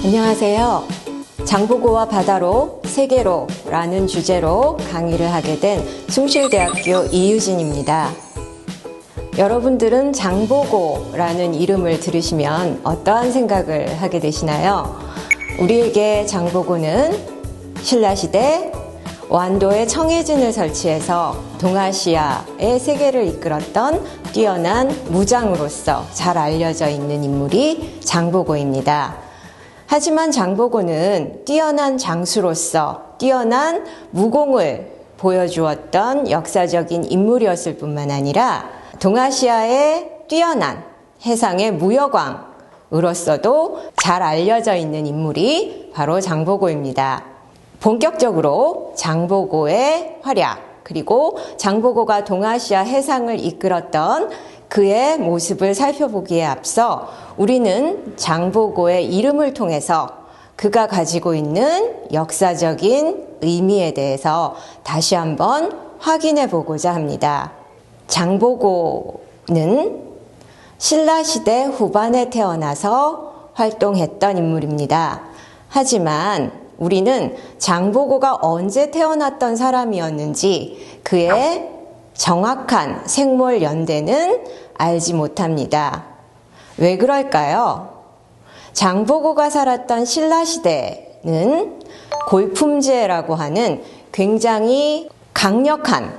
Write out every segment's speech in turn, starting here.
안녕하세요. 장보고와 바다로 세계로 라는 주제로 강의를 하게 된 숭실대학교 이유진입니다. 여러분들은 장보고라는 이름을 들으시면 어떠한 생각을 하게 되시나요? 우리에게 장보고는 신라시대 완도에 청해진을 설치해서 동아시아의 세계를 이끌었던 뛰어난 무장으로서 잘 알려져 있는 인물이 장보고입니다. 하지만 장보고는 뛰어난 장수로서 뛰어난 무공을 보여주었던 역사적인 인물이었을 뿐만 아니라 동아시아의 뛰어난 해상의 무역왕으로서도 잘 알려져 있는 인물이 바로 장보고입니다. 본격적으로 장보고의 활약, 그리고 장보고가 동아시아 해상을 이끌었던 그의 모습을 살펴보기에 앞서 우리는 장보고의 이름을 통해서 그가 가지고 있는 역사적인 의미에 대해서 다시 한번 확인해 보고자 합니다. 장보고는 신라시대 후반에 태어나서 활동했던 인물입니다. 하지만 우리는 장보고가 언제 태어났던 사람이었는지 그의 정확한 생몰 연대는 알지 못합니다. 왜 그럴까요? 장보고가 살았던 신라시대는 골품제라고 하는 굉장히 강력한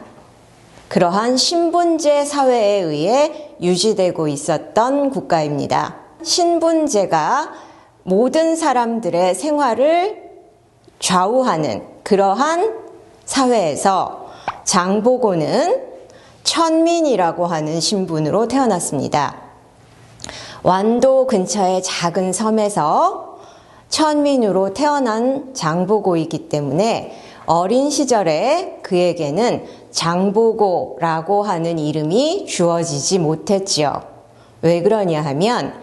그러한 신분제 사회에 의해 유지되고 있었던 국가입니다. 신분제가 모든 사람들의 생활을 좌우하는 그러한 사회에서 장보고는 천민이라고 하는 신분으로 태어났습니다. 완도 근처의 작은 섬에서 천민으로 태어난 장보고이기 때문에 어린 시절에 그에게는 장보고라고 하는 이름이 주어지지 못했지요. 왜 그러냐 하면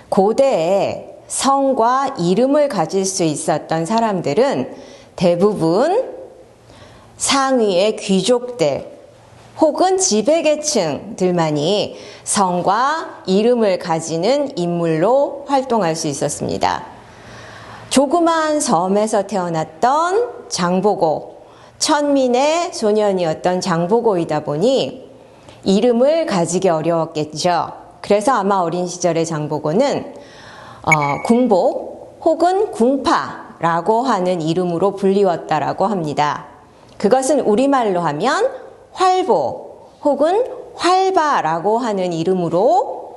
고대에 성과 이름을 가질 수 있었던 사람들은 대부분 상위의 귀족들 혹은 지배계층들만이 성과 이름을 가지는 인물로 활동할 수 있었습니다. 조그마한 섬에서 태어났던 장보고, 천민의 소년이었던 장보고이다 보니 이름을 가지기 어려웠겠죠. 그래서 아마 어린 시절의 장보고는 궁보 혹은 궁파라고 하는 이름으로 불리웠다라고 합니다. 그것은 우리말로 하면 활보 혹은 활바라고 하는 이름으로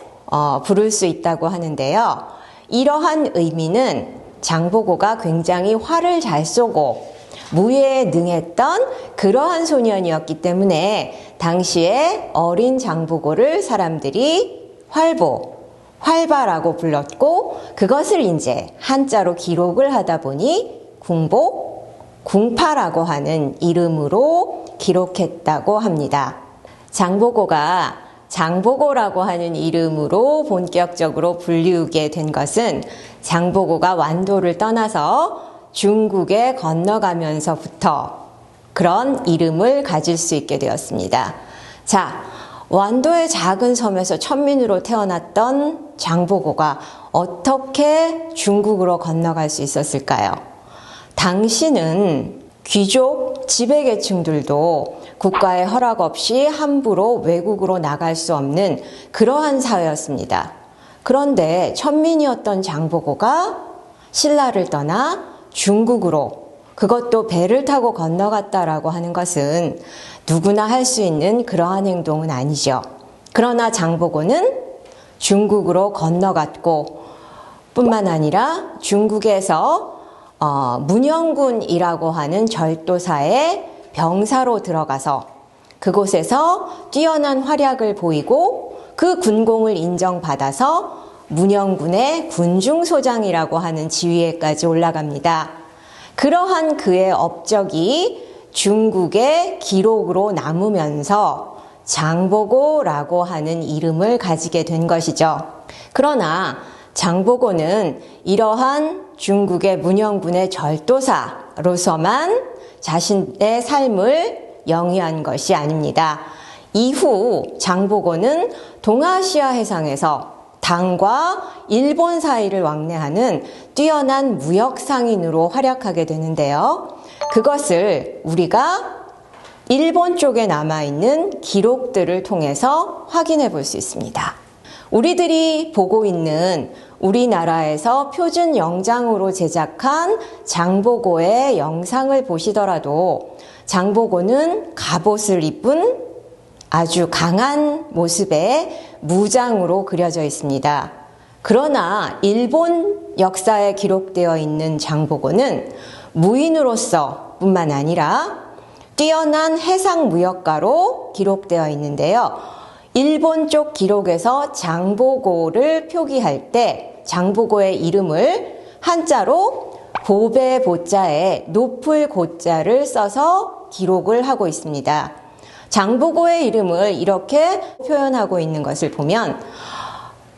부를 수 있다고 하는데요. 이러한 의미는 장보고가 굉장히 활을 잘 쏘고 무예에 능했던 그러한 소년이었기 때문에 당시에 어린 장보고를 사람들이 활보, 활바라고 불렀고 그것을 이제 한자로 기록을 하다 보니 궁보, 궁파라고 하는 이름으로 기록했다고 합니다. 장보고가 장보고라고 하는 이름으로 본격적으로 불리우게 된 것은 장보고가 완도를 떠나서 중국에 건너가면서부터 그런 이름을 가질 수 있게 되었습니다. 자, 완도의 작은 섬에서 천민으로 태어났던 장보고가 어떻게 중국으로 건너갈 수 있었을까요? 당시는 귀족, 지배계층들도 국가의 허락 없이 함부로 외국으로 나갈 수 없는 그러한 사회였습니다. 그런데 천민이었던 장보고가 신라를 떠나 중국으로 그것도 배를 타고 건너갔다라고 하는 것은 누구나 할 수 있는 그러한 행동은 아니죠. 그러나 장보고는 중국으로 건너갔고 뿐만 아니라 중국에서 문영군이라고 하는 절도사의 병사로 들어가서 그곳에서 뛰어난 활약을 보이고 그 군功을 인정받아서 문영군의 군중소장이라고 하는 지위에까지 올라갑니다. 그러한 그의 업적이 중국의 기록으로 남으면서 장보고라고 하는 이름을 가지게 된 것이죠. 그러나 장보고는 이러한 중국의 문영군의 절도사로서만 자신의 삶을 영위한 것이 아닙니다. 이후 장보고는 동아시아 해상에서 당과 일본 사이를 왕래하는 뛰어난 무역 상인으로 활약하게 되는데요. 그것을 우리가 일본 쪽에 남아있는 기록들을 통해서 확인해 볼 수 있습니다. 우리들이 보고 있는 우리나라에서 표준 영장으로 제작한 장보고의 영상을 보시더라도 장보고는 갑옷을 입은 아주 강한 모습의 무장으로 그려져 있습니다. 그러나 일본 역사에 기록되어 있는 장보고는 무인으로서 뿐만 아니라 뛰어난 해상무역가로 기록되어 있는데요. 일본 쪽 기록에서 장보고를 표기할 때 장보고의 이름을 한자로 보배 보자에 높을 고자를 써서 기록을 하고 있습니다. 장보고의 이름을 이렇게 표현하고 있는 것을 보면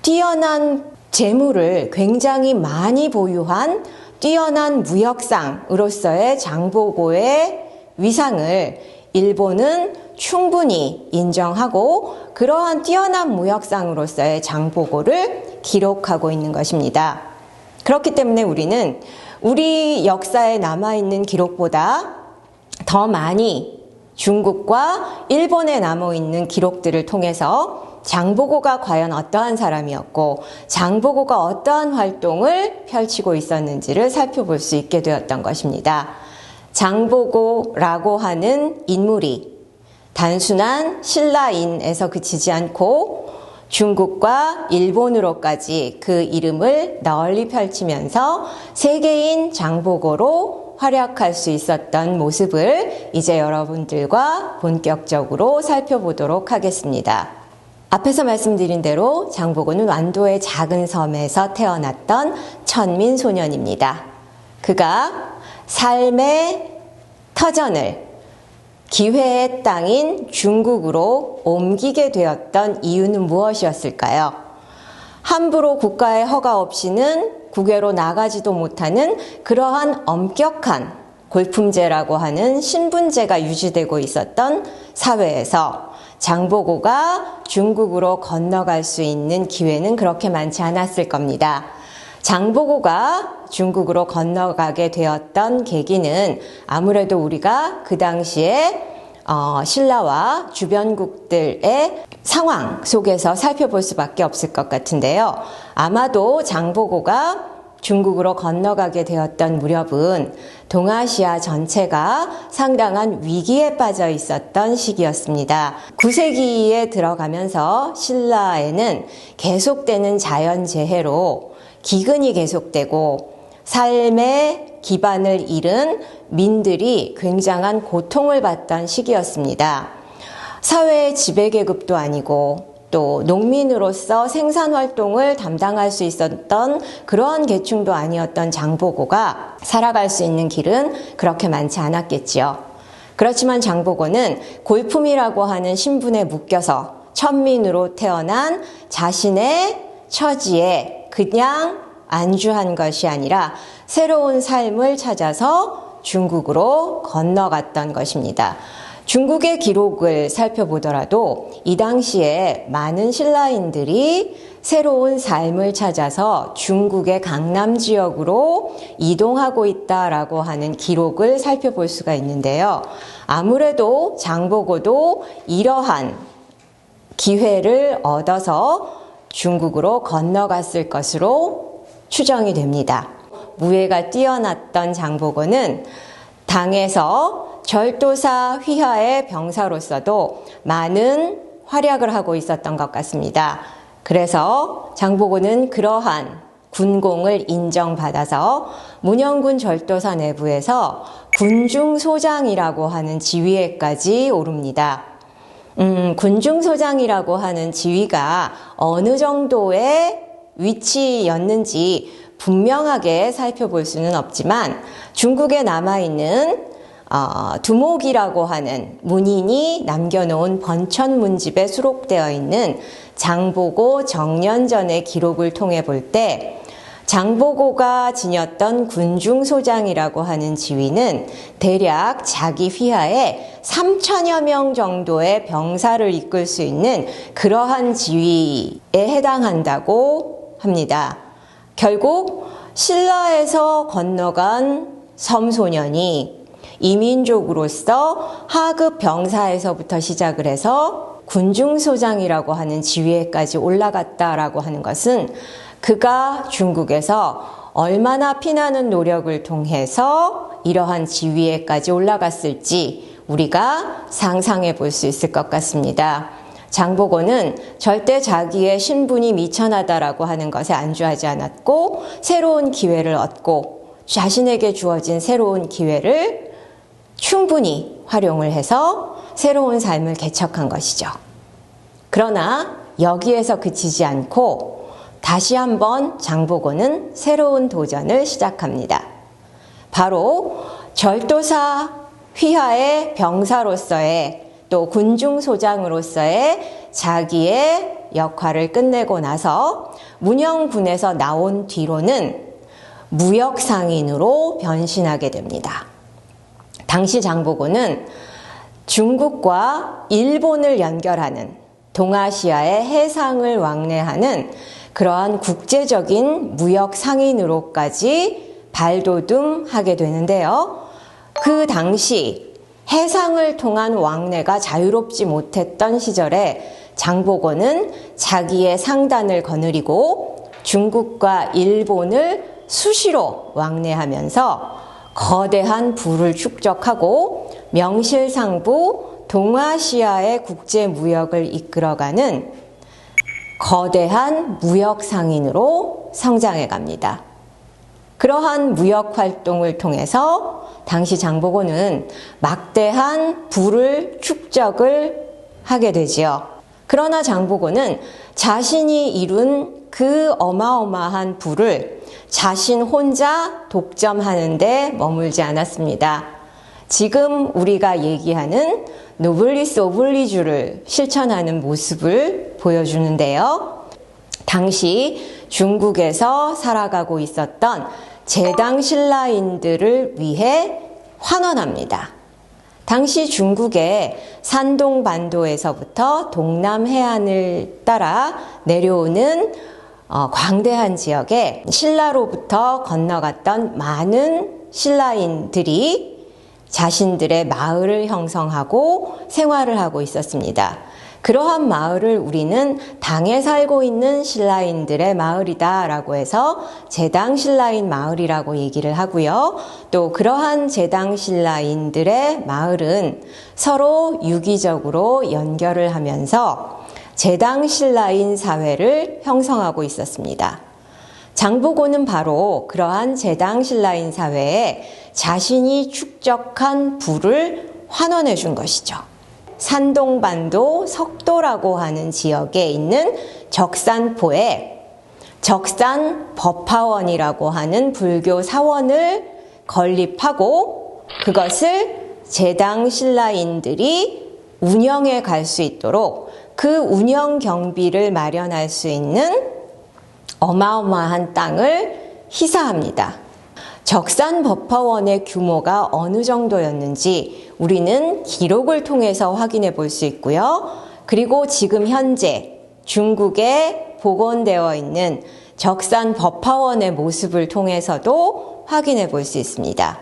뛰어난 재물을 굉장히 많이 보유한 뛰어난 무역상으로서의 장보고의 위상을 일본은 충분히 인정하고 그러한 뛰어난 무역상으로서의 장보고를 기록하고 있는 것입니다. 그렇기 때문에 우리는 우리 역사에 남아있는 기록보다 더 많이 중국과 일본에 남아있는 기록들을 통해서 장보고가 과연 어떠한 사람이었고 장보고가 어떠한 활동을 펼치고 있었는지를 살펴볼 수 있게 되었던 것입니다. 장보고라고 하는 인물이 단순한 신라인에서 그치지 않고 중국과 일본으로까지 그 이름을 널리 펼치면서 세계인 장보고로 활약할 수 있었던 모습을 이제 여러분들과 본격적으로 살펴보도록 하겠습니다. 앞에서 말씀드린 대로 장보고는 완도의 작은 섬에서 태어났던 천민 소년입니다. 그가 삶의 터전을 기회의 땅인 중국으로 옮기게 되었던 이유는 무엇이었을까요? 함부로 국가의 허가 없이는 국외로 나가지도 못하는 그러한 엄격한 골품제라고 하는 신분제가 유지되고 있었던 사회에서 장보고가 중국으로 건너갈 수 있는 기회는 그렇게 많지 않았을 겁니다. 장보고가 중국으로 건너가게 되었던 계기는 아무래도 우리가 그 당시에 신라와 주변국들의 상황 속에서 살펴볼 수밖에 없을 것 같은데요. 아마도 장보고가 중국으로 건너가게 되었던 무렵은 동아시아 전체가 상당한 위기에 빠져 있었던 시기였습니다. 9세기에 들어가면서 신라에는 계속되는 자연재해로 기근이 계속되고 삶의 기반을 잃은 민들이 굉장한 고통을 받던 시기였습니다. 사회의 지배계급도 아니고 또 농민으로서 생산활동을 담당할 수 있었던 그러한 계층도 아니었던 장보고가 살아갈 수 있는 길은 그렇게 많지 않았겠지요. 그렇지만 장보고는 골품이라고 하는 신분에 묶여서 천민으로 태어난 자신의 처지에 그냥 안주한 것이 아니라 새로운 삶을 찾아서 중국으로 건너갔던 것입니다. 중국의 기록을 살펴보더라도 이 당시에 많은 신라인들이 새로운 삶을 찾아서 중국의 강남 지역으로 이동하고 있다라고 하는 기록을 살펴볼 수가 있는데요. 아무래도 장보고도 이러한 기회를 얻어서 중국으로 건너갔을 것으로 추정이 됩니다. 무예가 뛰어났던 장보고는 당에서 절도사 휘하의 병사로서도 많은 활약을 하고 있었던 것 같습니다. 그래서 장보고는 그러한 군功을 인정받아서 문영군 절도사 내부에서 군중소장이라고 하는 지위에까지 오릅니다. 군중소장이라고 하는 지위가 어느 정도의 위치였는지 분명하게 살펴볼 수는 없지만 중국에 남아있는 두목이라고 하는 문인이 남겨놓은 번천문집에 수록되어 있는 장보고 정년전의 기록을 통해 볼 때 장보고가 지녔던 군중소장이라고 하는 지위는 대략 자기 휘하에 3천여 명 정도의 병사를 이끌 수 있는 그러한 지위에 해당한다고 합니다. 결국 신라에서 건너간 섬소년이 이민족으로서 하급 병사에서부터 시작을 해서 군중소장이라고 하는 지위에까지 올라갔다라고 하는 것은 그가 중국에서 얼마나 피나는 노력을 통해서 이러한 지위에까지 올라갔을지 우리가 상상해 볼 수 있을 것 같습니다. 장보고는 절대 자기의 신분이 미천하다라고 하는 것에 안주하지 않았고 새로운 기회를 얻고 자신에게 주어진 새로운 기회를 충분히 활용을 해서 새로운 삶을 개척한 것이죠. 그러나 여기에서 그치지 않고 다시 한번 장보고는 새로운 도전을 시작합니다. 바로 절도사 휘하의 병사로서의 또 군중소장으로서의 자기의 역할을 끝내고 나서 문영군에서 나온 뒤로는 무역상인으로 변신하게 됩니다. 당시 장보고는 중국과 일본을 연결하는 동아시아의 해상을 왕래하는 그러한 국제적인 무역 상인으로까지 발돋움하게 되는데요. 그 당시 해상을 통한 왕래가 자유롭지 못했던 시절에 장보고는 자기의 상단을 거느리고 중국과 일본을 수시로 왕래하면서 거대한 부를 축적하고 명실상부 동아시아의 국제 무역을 이끌어가는 거대한 무역 상인으로 성장해 갑니다. 그러한 무역 활동을 통해서 당시 장보고는 막대한 부를 축적을 하게 되지요. 그러나 장보고는 자신이 이룬 그 어마어마한 부를 자신 혼자 독점하는 데 머물지 않았습니다. 지금 우리가 얘기하는 노블리스 오블리주를 실천하는 모습을 보여주는데요. 당시 중국에서 살아가고 있었던 제당 신라인들을 위해 환원합니다. 당시 중국의 산동 반도에서부터 동남 해안을 따라 내려오는 광대한 지역에 신라로부터 건너갔던 많은 신라인들이 자신들의 마을을 형성하고 생활을 하고 있었습니다. 그러한 마을을 우리는 당에 살고 있는 신라인들의 마을이다 라고 해서 제당 신라인 마을이라고 얘기를 하고요. 또 그러한 제당 신라인들의 마을은 서로 유기적으로 연결을 하면서 제당 신라인 사회를 형성하고 있었습니다. 장보고는 바로 그러한 제당 신라인 사회에 자신이 축적한 부를 환원해 준 것이죠. 산동반도 석도라고 하는 지역에 있는 적산포에 적산법화원이라고 하는 불교 사원을 건립하고 그것을 제당 신라인들이 운영해 갈 수 있도록 그 운영 경비를 마련할 수 있는 어마어마한 땅을 희사합니다. 적산법화원의 규모가 어느 정도였는지 우리는 기록을 통해서 확인해 볼 수 있고요. 그리고 지금 현재 중국에 복원되어 있는 적산법화원의 모습을 통해서도 확인해 볼 수 있습니다.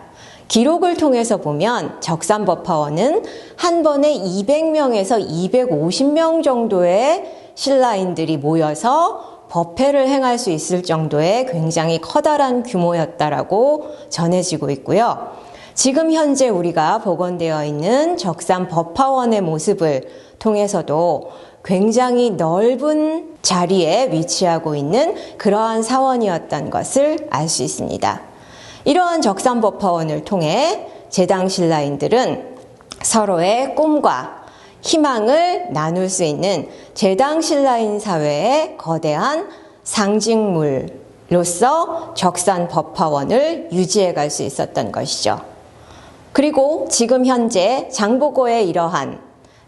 기록을 통해서 보면 적산법화원은 한 번에 200명에서 250명 정도의 신라인들이 모여서 법회를 행할 수 있을 정도의 굉장히 커다란 규모였다라고 전해지고 있고요. 지금 현재 우리가 복원되어 있는 적산법화원의 모습을 통해서도 굉장히 넓은 자리에 위치하고 있는 그러한 사원이었던 것을 알 수 있습니다. 이러한 적산법화원을 통해 제당 신라인들은 서로의 꿈과 희망을 나눌 수 있는 제당 신라인 사회의 거대한 상징물로서 적산법화원을 유지해 갈 수 있었던 것이죠. 그리고 지금 현재 장보고의 이러한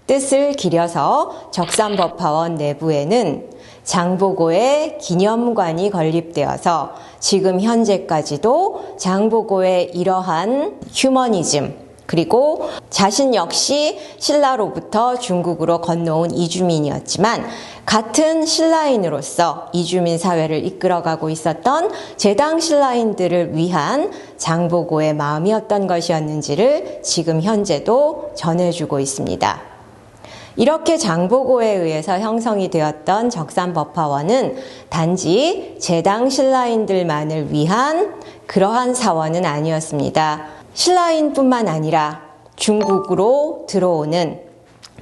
뜻을 기려서 적산법화원 내부에는 장보고의 기념관이 건립되어서 지금 현재까지도 장보고의 이러한 휴머니즘, 그리고 자신 역시 신라로부터 중국으로 건너온 이주민이었지만 같은 신라인으로서 이주민 사회를 이끌어가고 있었던 제당 신라인들을 위한 장보고의 마음이었던 것이었는지를 지금 현재도 전해주고 있습니다. 이렇게 장보고에 의해서 형성이 되었던 적산법화원은 단지 제당 신라인들만을 위한 그러한 사원은 아니었습니다. 신라인뿐만 아니라 중국으로 들어오는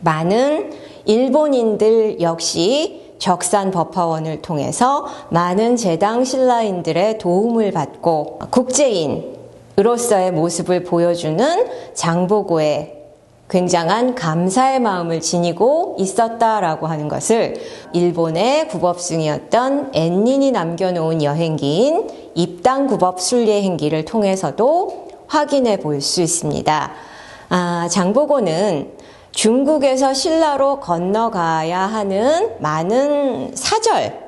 많은 일본인들 역시 적산법화원을 통해서 많은 제당 신라인들의 도움을 받고 국제인으로서의 모습을 보여주는 장보고의 굉장한 감사의 마음을 지니고 있었다라고 하는 것을 일본의 국법승이었던 앤닌이 남겨놓은 여행기인 입당국법순례행기를 통해서도 확인해 볼 수 있습니다. 장보고는 중국에서 신라로 건너가야 하는 많은 사절,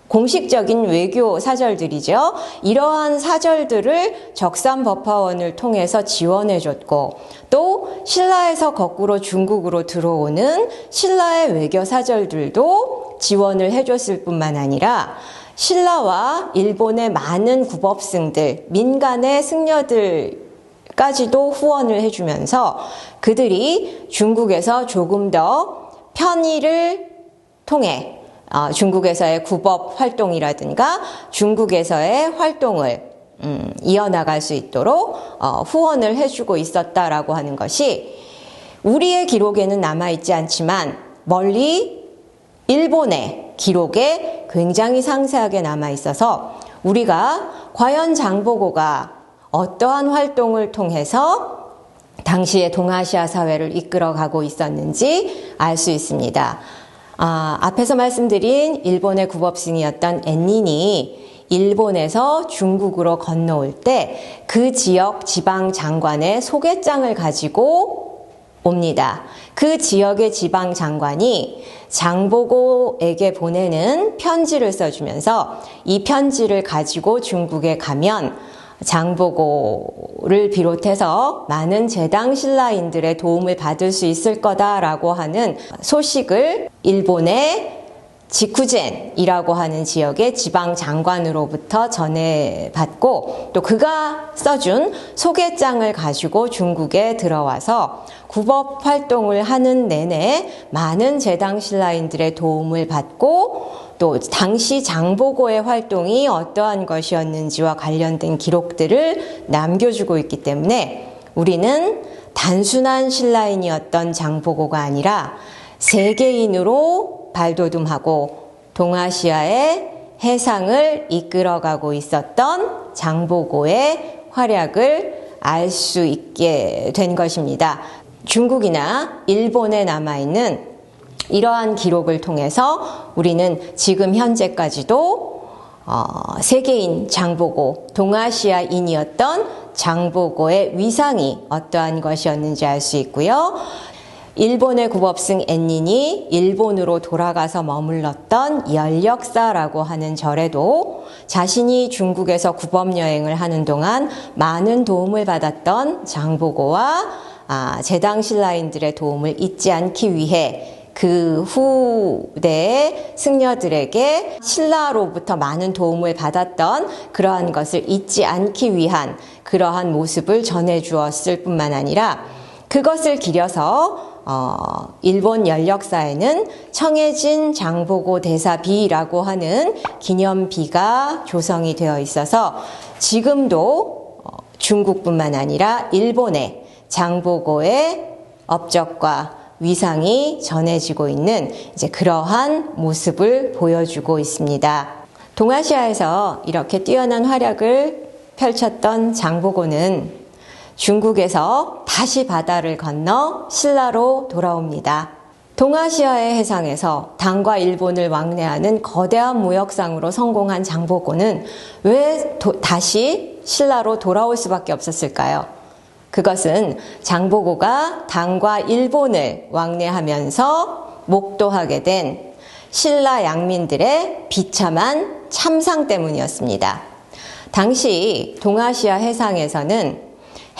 공식적인 외교 사절들이죠. 이러한 사절들을 적산법화원을 통해서 지원해줬고 또 신라에서 거꾸로 중국으로 들어오는 신라의 외교 사절들도 지원을 해줬을 뿐만 아니라 신라와 일본의 많은 국법승들, 민간의 승려들까지도 후원을 해주면서 그들이 중국에서 조금 더 편의를 통해 중국에서의 국법 활동이라든가 중국에서의 활동을 이어나갈 수 있도록 후원을 해주고 있었다라고 하는 것이 우리의 기록에는 남아있지 않지만 멀리 일본의 기록에 굉장히 상세하게 남아있어서 우리가 과연 장보고가 어떠한 활동을 통해서 당시의 동아시아 사회를 이끌어가고 있었는지 알 수 있습니다. 앞에서 말씀드린 일본의 국법승이었던 앤닌이 일본에서 중국으로 건너올 때 그 지역 지방 장관의 소개장을 가지고 옵니다. 그 지역의 지방 장관이 장보고에게 보내는 편지를 써주면서 이 편지를 가지고 중국에 가면 장보고를 비롯해서 많은 제당 신라인들의 도움을 받을 수 있을 거다라고 하는 소식을 일본의 지쿠젠이라고 하는 지역의 지방 장관으로부터 전해받고 또 그가 써준 소개장을 가지고 중국에 들어와서 국법 활동을 하는 내내 많은 제당 신라인들의 도움을 받고 또 당시 장보고의 활동이 어떠한 것이었는지와 관련된 기록들을 남겨주고 있기 때문에 우리는 단순한 신라인이었던 장보고가 아니라 세계인으로 발돋움하고 동아시아의 해상을 이끌어가고 있었던 장보고의 활약을 알 수 있게 된 것입니다. 중국이나 일본에 남아있는 이러한 기록을 통해서 우리는 지금 현재까지도 세계인 장보고, 동아시아인이었던 장보고의 위상이 어떠한 것이었는지 알 수 있고요. 일본의 국법승 앤닌이 일본으로 돌아가서 머물렀던 열역사라고 하는 절에도 자신이 중국에서 국법여행을 하는 동안 많은 도움을 받았던 장보고와 제당 신라인들의 도움을 잊지 않기 위해 그 후대의 승려들에게 신라로부터 많은 도움을 받았던 그러한 것을 잊지 않기 위한 그러한 모습을 전해주었을 뿐만 아니라 그것을 기려서 일본 연력사에는 청해진 장보고 대사비라고 하는 기념비가 조성이 되어 있어서 지금도 중국뿐만 아니라 일본의 장보고의 업적과 위상이 전해지고 있는 이제 그러한 모습을 보여주고 있습니다. 동아시아에서 이렇게 뛰어난 활약을 펼쳤던 장보고는 중국에서 다시 바다를 건너 신라로 돌아옵니다. 동아시아의 해상에서 당과 일본을 왕래하는 거대한 무역상으로 성공한 장보고는 왜 다시 신라로 돌아올 수밖에 없었을까요? 그것은 장보고가 당과 일본을 왕래하면서 목도하게 된 신라 양민들의 비참한 참상 때문이었습니다. 당시 동아시아 해상에서는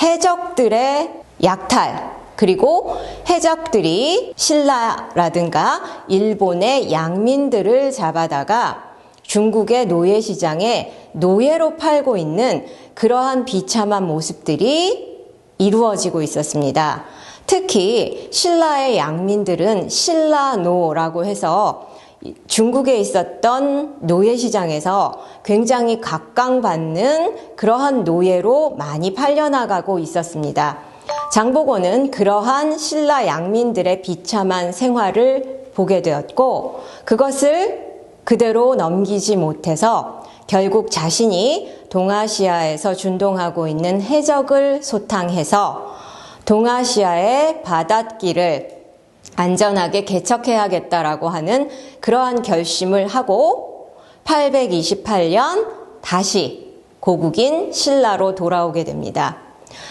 해적들의 약탈, 그리고 해적들이 신라라든가 일본의 양민들을 잡아다가 중국의 노예시장에 노예로 팔고 있는 그러한 비참한 모습들이 이루어지고 있었습니다. 특히 신라의 양민들은 신라노라고 해서 중국에 있었던 노예시장에서 굉장히 각광받는 그러한 노예로 많이 팔려나가고 있었습니다. 장보고는 그러한 신라 양민들의 비참한 생활을 보게 되었고 그것을 그대로 넘기지 못해서 결국 자신이 동아시아에서 준동하고 있는 해적을 소탕해서 동아시아의 바닷길을 안전하게 개척해야겠다라고 하는 그러한 결심을 하고 828년 다시 고국인 신라로 돌아오게 됩니다.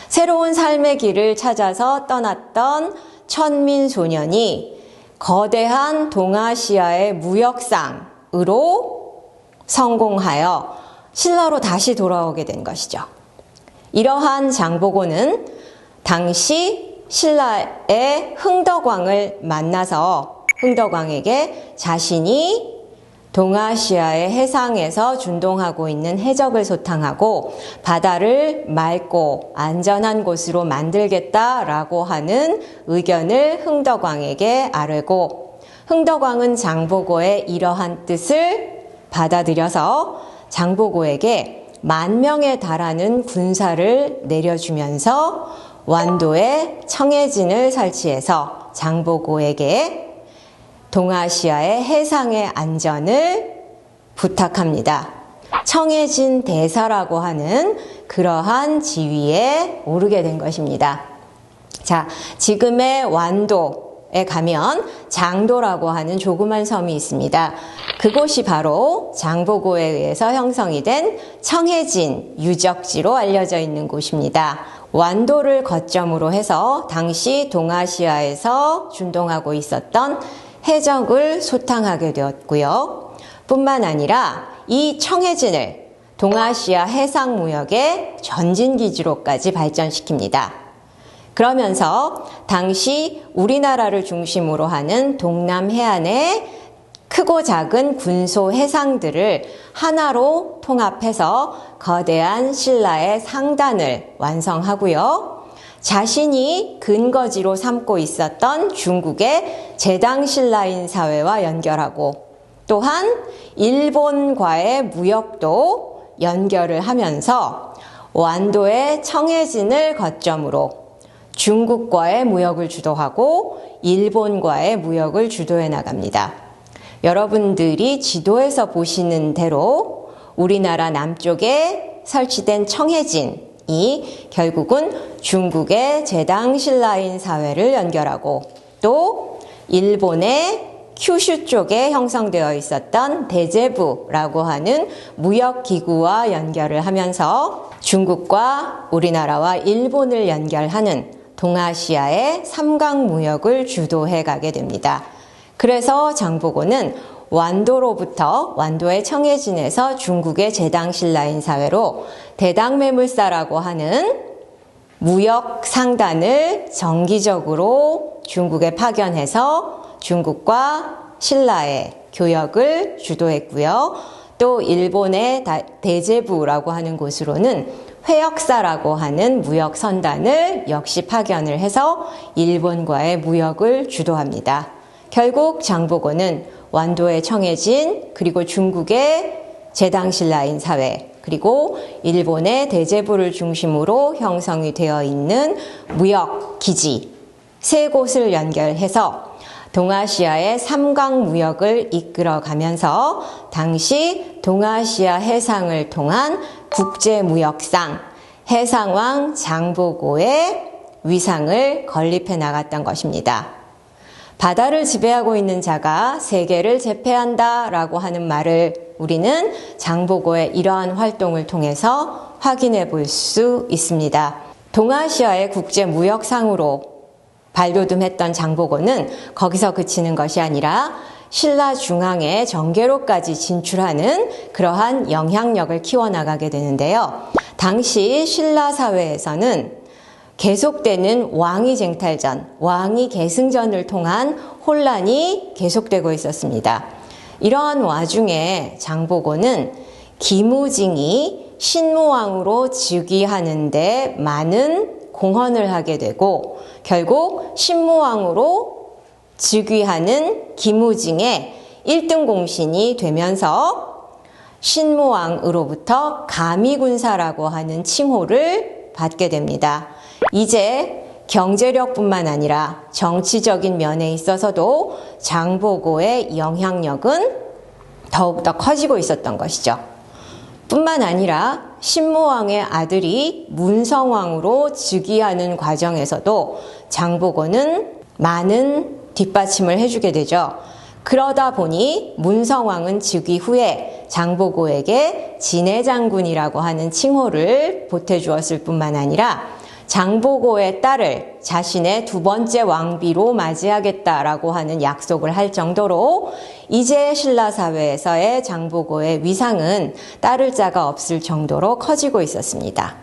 새로운 삶의 길을 찾아서 떠났던 천민 소년이 거대한 동아시아의 무역상으로 성공하여 신라로 다시 돌아오게 된 것이죠. 이러한 장보고는 당시 신라의 흥덕왕을 만나서 흥덕왕에게 자신이 동아시아의 해상에서 준동하고 있는 해적을 소탕하고 바다를 맑고 안전한 곳으로 만들겠다라고 하는 의견을 흥덕왕에게 아뢰고 흥덕왕은 장보고의 이러한 뜻을 받아들여서 장보고에게 10,000명에 달하는 군사를 내려주면서 완도에 청해진을 설치해서 장보고에게 동아시아의 해상의 안전을 부탁합니다. 청해진 대사라고 하는 그러한 지위에 오르게 된 것입니다. 자, 지금의 완도에 가면 장도라고 하는 조그만 섬이 있습니다. 그곳이 바로 장보고에 의해서 형성이 된 청해진 유적지로 알려져 있는 곳입니다. 완도를 거점으로 해서 당시 동아시아에서 준동하고 있었던 해적을 소탕하게 되었고요. 뿐만 아니라 이 청해진을 동아시아 해상무역의 전진기지로까지 발전시킵니다. 그러면서 당시 우리나라를 중심으로 하는 동남 해안의 크고 작은 군소 해상들을 하나로 통합해서 거대한 신라의 상단을 완성하고요. 자신이 근거지로 삼고 있었던 중국의 제당 신라인 사회와 연결하고 또한 일본과의 무역도 연결을 하면서 완도의 청해진을 거점으로 중국과의 무역을 주도하고 일본과의 무역을 주도해 나갑니다. 여러분들이 지도에서 보시는 대로 우리나라 남쪽에 설치된 청해진이 결국은 중국의 제당 신라인 사회를 연결하고 또 일본의 큐슈 쪽에 형성되어 있었던 대제부라고 하는 무역기구와 연결을 하면서 중국과 우리나라와 일본을 연결하는 동아시아의 삼강무역을 주도해 가게 됩니다. 그래서 장보고는 완도의 청해진에서 중국의 제당 신라인 사회로 대당매물사라고 하는 무역 상단을 정기적으로 중국에 파견해서 중국과 신라의 교역을 주도했고요. 또 일본의 대제부라고 하는 곳으로는 회역사라고 하는 무역 선단을 역시 파견을 해서 일본과의 무역을 주도합니다. 결국 장보고는 완도의 청해진, 그리고 중국의 제당 신라인 사회, 그리고 일본의 대제부를 중심으로 형성이 되어 있는 무역 기지 세 곳을 연결해서 동아시아의 삼강 무역을 이끌어가면서 당시 동아시아 해상을 통한 국제무역상 해상왕 장보고의 위상을 건립해 나갔던 것입니다. 바다를 지배하고 있는 자가 세계를 제패한다라고 하는 말을 우리는 장보고의 이러한 활동을 통해서 확인해 볼 수 있습니다. 동아시아의 국제무역상으로 발돋움했던 장보고는 거기서 그치는 것이 아니라 신라 중앙의 정계로까지 진출하는 그러한 영향력을 키워나가게 되는데요. 당시 신라 사회에서는 계속되는 왕위 쟁탈전, 왕위 계승전을 통한 혼란이 계속되고 있었습니다. 이러한 와중에 장보고는 김우징이 신무왕으로 즉위하는데 많은 공헌을 하게 되고 결국 신무왕으로 즉위하는 김우징의 1등 공신이 되면서 신무왕으로부터 가미군사라고 하는 칭호를 받게 됩니다. 이제 경제력뿐만 아니라 정치적인 면에 있어서도 장보고의 영향력은 더욱더 커지고 있었던 것이죠. 뿐만 아니라 신무왕의 아들이 문성왕으로 즉위하는 과정에서도 장보고는 많은 뒷받침을 해주게 되죠. 그러다 보니 문성왕은 즉위 후에 장보고에게 진해장군이라고 하는 칭호를 보태주었을 뿐만 아니라 장보고의 딸을 자신의 두 번째 왕비로 맞이하겠다라고 하는 약속을 할 정도로 이제 신라 사회에서의 장보고의 위상은 따를 자가 없을 정도로 커지고 있었습니다.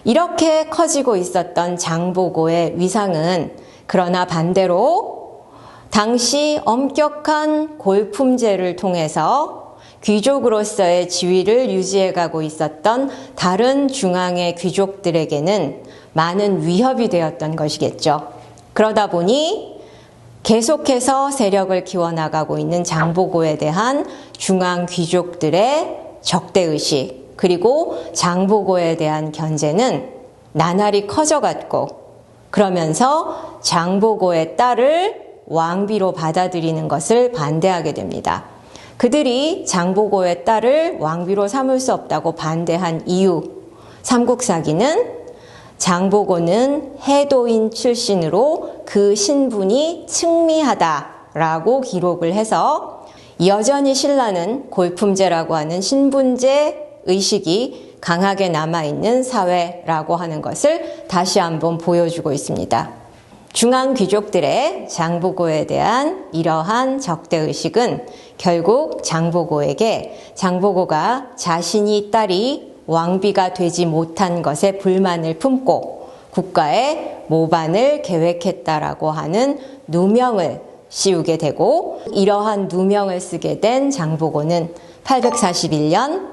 이렇게 커지고 있었던 장보고의 위상은 그러나 반대로 당시 엄격한 골품제를 통해서 귀족으로서의 지위를 유지해가고 있었던 다른 중앙의 귀족들에게는 많은 위협이 되었던 것이겠죠. 그러다 보니 계속해서 세력을 키워나가고 있는 장보고에 대한 중앙 귀족들의 적대의식 그리고 장보고에 대한 견제는 나날이 커져갔고 그러면서 장보고의 딸을 왕비로 받아들이는 것을 반대하게 됩니다. 그들이 장보고의 딸을 왕비로 삼을 수 없다고 반대한 이유, 삼국사기는 장보고는 해도인 출신으로 그 신분이 측미하다라고 기록을 해서 여전히 신라는 골품제라고 하는 신분제 의식이 강하게 남아있는 사회라고 하는 것을 다시 한번 보여주고 있습니다. 중앙 귀족들의 장보고에 대한 이러한 적대의식은 결국 장보고에게 장보고가 자신이 딸이 왕비가 되지 못한 것에 불만을 품고 국가의 모반을 계획했다라고 하는 누명을 씌우게 되고 이러한 누명을 쓰게 된 장보고는 841년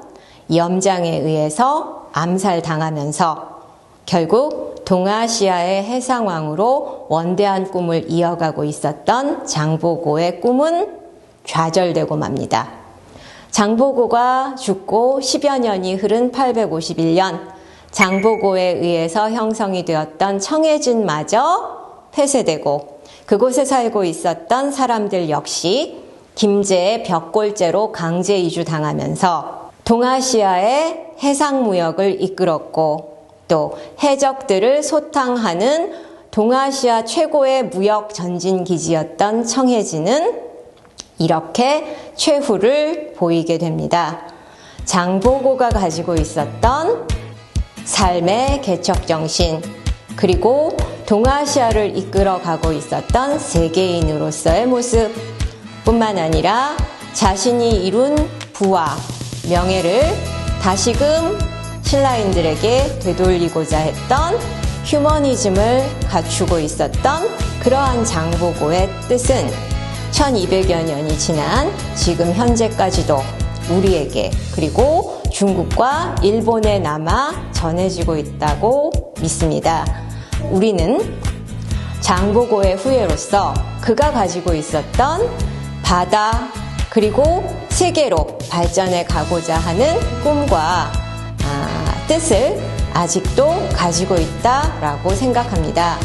염장에 의해서 암살당하면서 결국 동아시아의 해상왕으로 원대한 꿈을 이어가고 있었던 장보고의 꿈은 좌절되고 맙니다. 장보고가 죽고 10여 년이 흐른 851년 장보고에 의해서 형성이 되었던 청해진마저 폐쇄되고 그곳에 살고 있었던 사람들 역시 김제의 벽골제로 강제 이주당하면서 동아시아의 해상무역을 이끌었고 또 해적들을 소탕하는 동아시아 최고의 무역 전진기지였던 청해진은 이렇게 최후를 보이게 됩니다. 장보고가 가지고 있었던 삶의 개척정신 그리고 동아시아를 이끌어가고 있었던 세계인으로서의 모습 뿐만 아니라 자신이 이룬 부와 명예를 다시금 신라인들에게 되돌리고자 했던 휴머니즘을 갖추고 있었던 그러한 장보고의 뜻은 1200여 년이 지난 지금 현재까지도 우리에게 그리고 중국과 일본에 남아 전해지고 있다고 믿습니다. 우리는 장보고의 후예로서 그가 가지고 있었던 바다 그리고 세계로 발전해 가고자 하는 꿈과 뜻을 아직도 가지고 있다라고 생각합니다.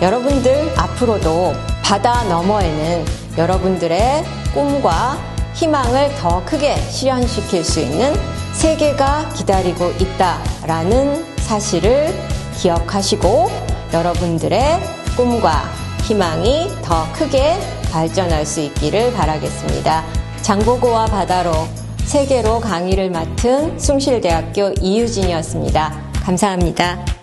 여러분들 앞으로도 바다 너머에는 여러분들의 꿈과 희망을 더 크게 실현시킬 수 있는 세계가 기다리고 있다라는 사실을 기억하시고 여러분들의 꿈과 희망이 더 크게 발전할 수 있기를 바라겠습니다. 장보고와 바다로 세계로 강의를 맡은 숭실대학교 이유진이었습니다. 감사합니다.